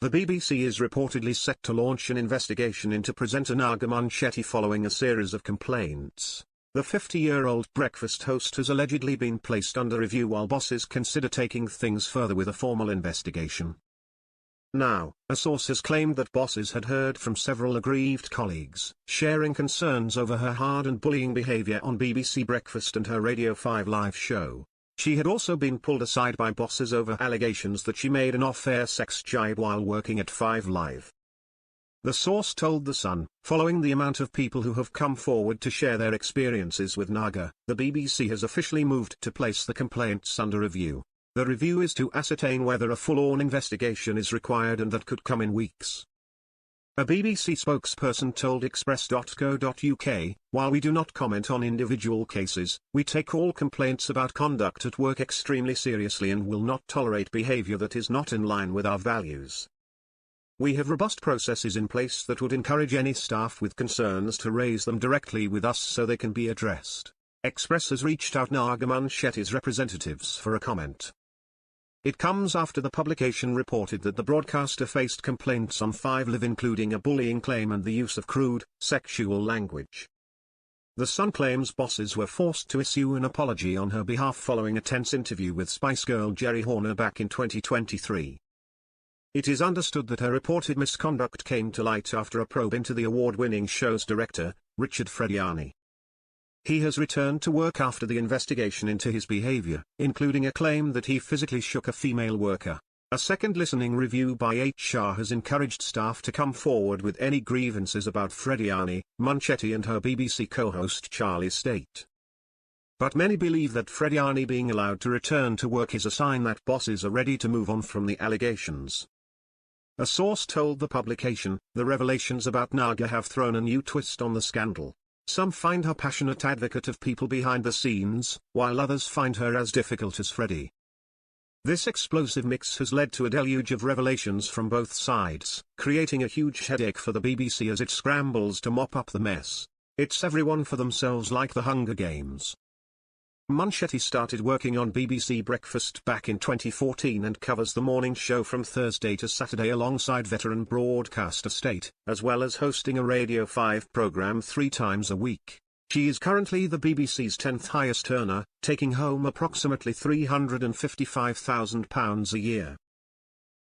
The BBC is reportedly set to launch an investigation into presenter Naga Munchetty following a series of complaints. The 50-year-old breakfast host has allegedly been placed under review while bosses consider taking things further with a formal investigation. Now, a source has claimed that bosses had heard from several aggrieved colleagues, sharing concerns over her hard and bullying behaviour on BBC Breakfast and her Radio 5 live show. She had also been pulled aside by bosses over allegations that she made an off-air sex jibe while working at 5 Live. The source told The Sun, following the amount of people who have come forward to share their experiences with Naga, the BBC has officially moved to place the complaints under review. The review is to ascertain whether a full-on investigation is required, and that could come in weeks. A BBC spokesperson told express.co.uk, "While we do not comment on individual cases, we take all complaints about conduct at work extremely seriously and will not tolerate behaviour that is not in line with our values. We have robust processes in place that would encourage any staff with concerns to raise them directly with us so they can be addressed." Express has reached out Naga Munchetty's representatives for a comment. It comes after the publication reported that the broadcaster faced complaints on 5 Live, including a bullying claim and the use of crude, sexual language. The Sun claims bosses were forced to issue an apology on her behalf following a tense interview with Spice Girl Jerry Horner back in 2023. It is understood that her reported misconduct came to light after a probe into the award-winning show's director, Richard Frediani. He has returned to work after the investigation into his behavior, including a claim that he physically shook a female worker. A second listening review by HR has encouraged staff to come forward with any grievances about Frediani, Munchetty and her BBC co-host Charlie State. But many believe that Frediani being allowed to return to work is a sign that bosses are ready to move on from the allegations. A source told the publication, "The revelations about Naga have thrown a new twist on the scandal. Some find her passionate advocate of people behind the scenes, while others find her as difficult as Freddie." This explosive mix has led to a deluge of revelations from both sides, creating a huge headache for the BBC as it scrambles to mop up the mess. It's everyone for themselves, like the Hunger Games. Munchetty started working on BBC Breakfast back in 2014 and covers the morning show from Thursday to Saturday alongside veteran broadcaster State, as well as hosting a Radio 5 programme 3 times a week. She is currently the BBC's 10th highest earner, taking home approximately £355,000 a year.